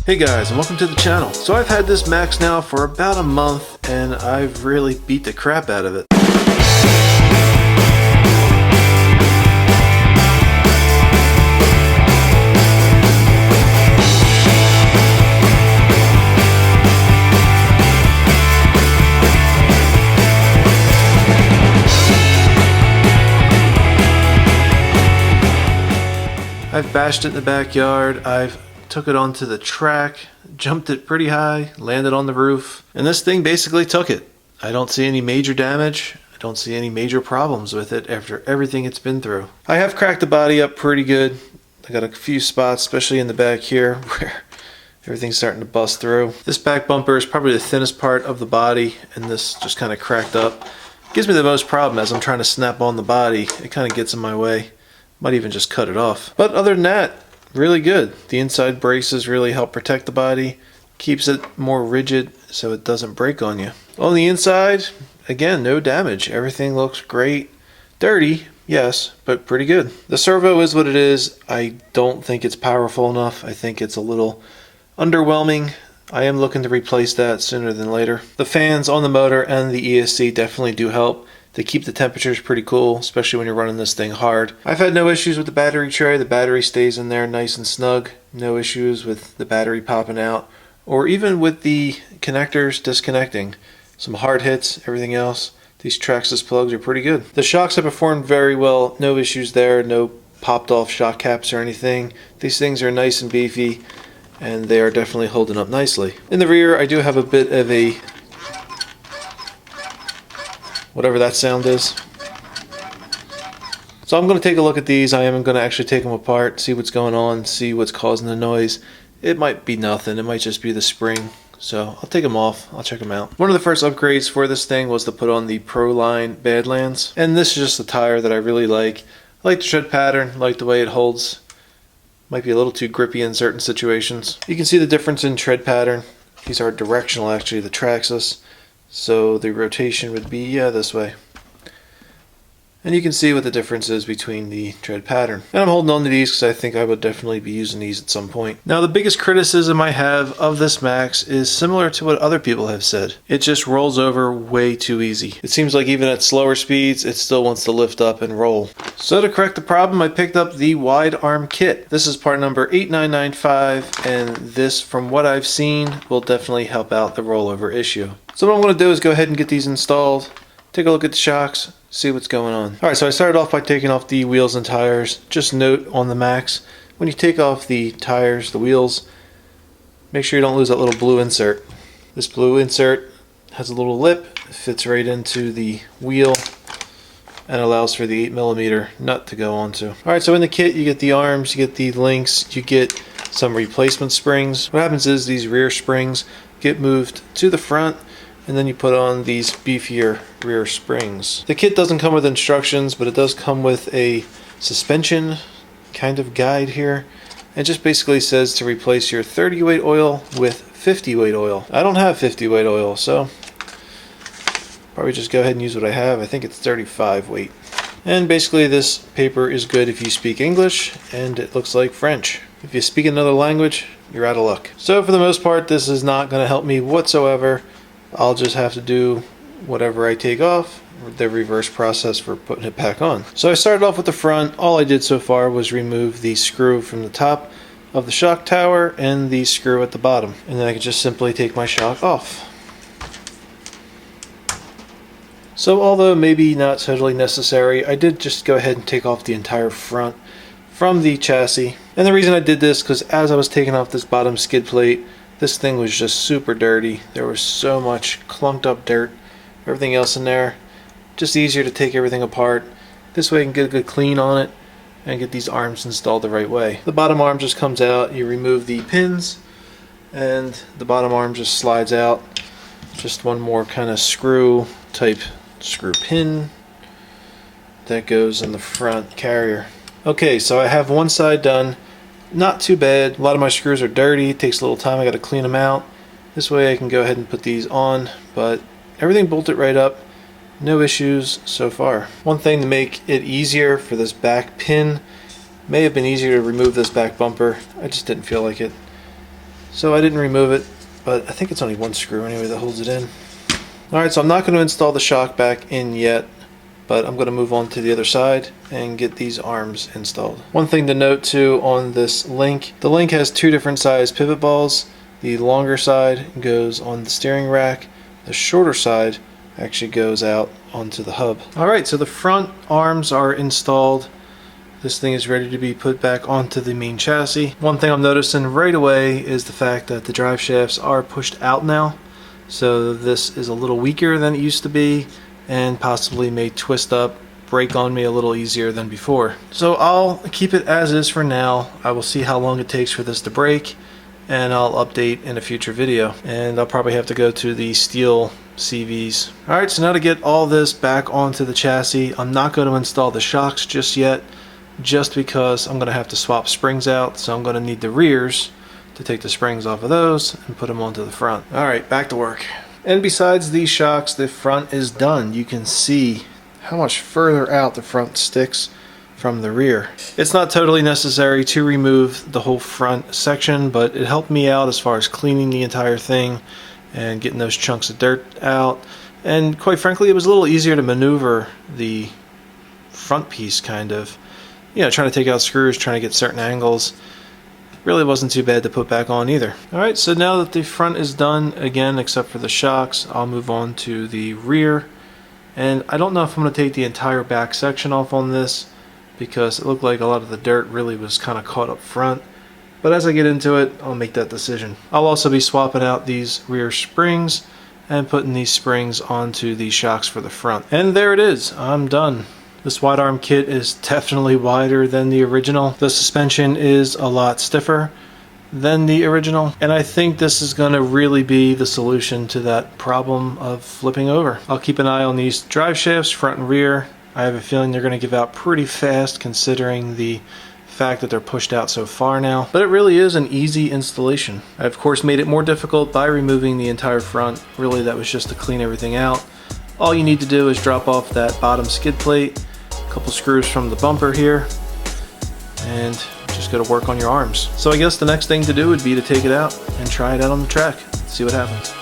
Hey guys, and welcome to the channel. So I've had this Maxx now for about a month and I've really beat the crap out of it. I've bashed it in the backyard, I've took it onto the track, jumped it pretty high, landed on the roof, and this thing basically took it. I don't see any major damage. I don't see any major problems with it after everything it's been through. I have cracked the body up pretty good. I got a few spots, especially in the back here, where everything's starting to bust through. This back bumper is probably the thinnest part of the body, and this just kind of cracked up. Gives me the most problem as I'm trying to snap on the body. It kind of gets in my way. Might even just cut it off. But other than that, really good. The inside braces really help protect the body, keeps it more rigid so it doesn't break on you. On the inside, again, no damage. Everything looks great. Dirty, yes, but pretty good. The servo is what it is. I don't think it's powerful enough. I think it's a little underwhelming. I am looking to replace that sooner than later. The fans on the motor and the ESC definitely do help. They keep the temperatures pretty cool, especially when you're running this thing hard. I've had no issues with the battery tray. The battery stays in there nice and snug. No issues with the battery popping out, or even with the connectors disconnecting. Some hard hits, everything else. These Traxxas plugs are pretty good. The shocks have performed very well. No issues there. No popped off shock caps or anything. These things are nice and beefy, and they are definitely holding up nicely. In the rear, I do have a bit of a whatever that sound is. So I'm going to take a look at these. I am going to actually take them apart, see what's going on, see what's causing the noise. It might be nothing. It might just be the spring. So I'll take them off. I'll check them out. One of the first upgrades for this thing was to put on the Pro Line Badlands. And this is just a tire that I really like. I like the tread pattern, like the way it holds. Might be a little too grippy in certain situations. You can see the difference in tread pattern. These are directional actually, the Traxxas. So the rotation would be, this way. And you can see what the difference is between the tread pattern. And I'm holding on to these because I think I would definitely be using these at some point. Now the biggest criticism I have of this Maxx is similar to what other people have said. It just rolls over way too easy. It seems like even at slower speeds, it still wants to lift up and roll. So to correct the problem, I picked up the Wide Arm Kit. This is part number 8995, and this, from what I've seen, will definitely help out the rollover issue. So what I'm going to do is go ahead and get these installed, take a look at the shocks, see what's going on. Alright, so I started off by taking off the wheels and tires. Just note on the Maxx, when you take off the tires, the wheels, make sure you don't lose that little blue insert. This blue insert has a little lip, it fits right into the wheel, and allows for the 8mm nut to go onto. Alright, so in the kit you get the arms, you get the links, you get some replacement springs. What happens is these rear springs get moved to the front, and then you put on these beefier rear springs. The kit doesn't come with instructions, but it does come with a suspension kind of guide here. It just basically says to replace your 30 weight oil with 50 weight oil. I don't have 50 weight oil, so probably just go ahead and use what I have. I think it's 35 weight. And basically this paper is good if you speak English, and it looks like French. If you speak another language, you're out of luck. So for the most part, this is not going to help me whatsoever. I'll just have to do whatever I take off, the reverse process for putting it back on. So I started off with the front. All I did so far was remove the screw from the top of the shock tower and the screw at the bottom. And then I could just simply take my shock off. So although maybe not totally necessary, I did just go ahead and take off the entire front from the chassis. And the reason I did this, because as I was taking off this bottom skid plate, this thing was just super dirty. There was so much clunked up dirt, everything else in there. Just easier to take everything apart. This way I can get a good clean on it and get these arms installed the right way. The bottom arm just comes out, you remove the pins, and the bottom arm just slides out. Just one more kind of screw type screw pin that goes in the front carrier. Okay, so I have one side done. Not too bad. A lot of my screws are dirty. It takes a little time. I got to clean them out. This way I can go ahead and put these on, but everything bolted right up. No issues so far. One thing to make it easier for this back pin, may have been easier to remove this back bumper. I just didn't feel like it. So I didn't remove it, but I think it's only one screw anyway that holds it in. Alright, so I'm not going to install the shock back in yet, but I'm going to move on to the other side and get these arms installed. One thing to note too on this link, the link has two different size pivot balls. The longer side goes on the steering rack, the shorter side actually goes out onto the hub. Alright, so the front arms are installed. This thing is ready to be put back onto the main chassis. One thing I'm noticing right away is the fact that the drive shafts are pushed out now. So this is a little weaker than it used to be and possibly may twist up, break on me a little easier than before. So I'll keep it as is for now. I will see how long it takes for this to break and I'll update in a future video. And I'll probably have to go to the steel CVs. Alright, so now to get all this back onto the chassis, I'm not going to install the shocks just yet, just because I'm going to have to swap springs out, so I'm going to need the rears to take the springs off of those and put them onto the front. Alright, back to work. And besides these shocks, the front is done. You can see how much further out the front sticks from the rear. It's not totally necessary to remove the whole front section, but it helped me out as far as cleaning the entire thing and getting those chunks of dirt out. And quite frankly, it was a little easier to maneuver the front piece, kind of. You know, trying to take out screws, trying to get certain angles. Really wasn't too bad to put back on either. Alright, so now that the front is done, again, except for the shocks, I'll move on to the rear. And I don't know if I'm going to take the entire back section off on this, because it looked like a lot of the dirt really was kind of caught up front. But as I get into it, I'll make that decision. I'll also be swapping out these rear springs and putting these springs onto the shocks for the front. And there it is, I'm done. This wide arm kit is definitely wider than the original. The suspension is a lot stiffer than the original, and I think this is going to really be the solution to that problem of flipping over. I'll keep an eye on these drive shafts, front and rear. I have a feeling they're going to give out pretty fast considering the fact that they're pushed out so far now, but it really is an easy installation. I of course made it more difficult by removing the entire front. Really, that was just to clean everything out. All you need to do is drop off that bottom skid plate, a couple screws from the bumper here, and just go to work on your arms. So I guess the next thing to do would be to take it out and try it out on the track, see what happens.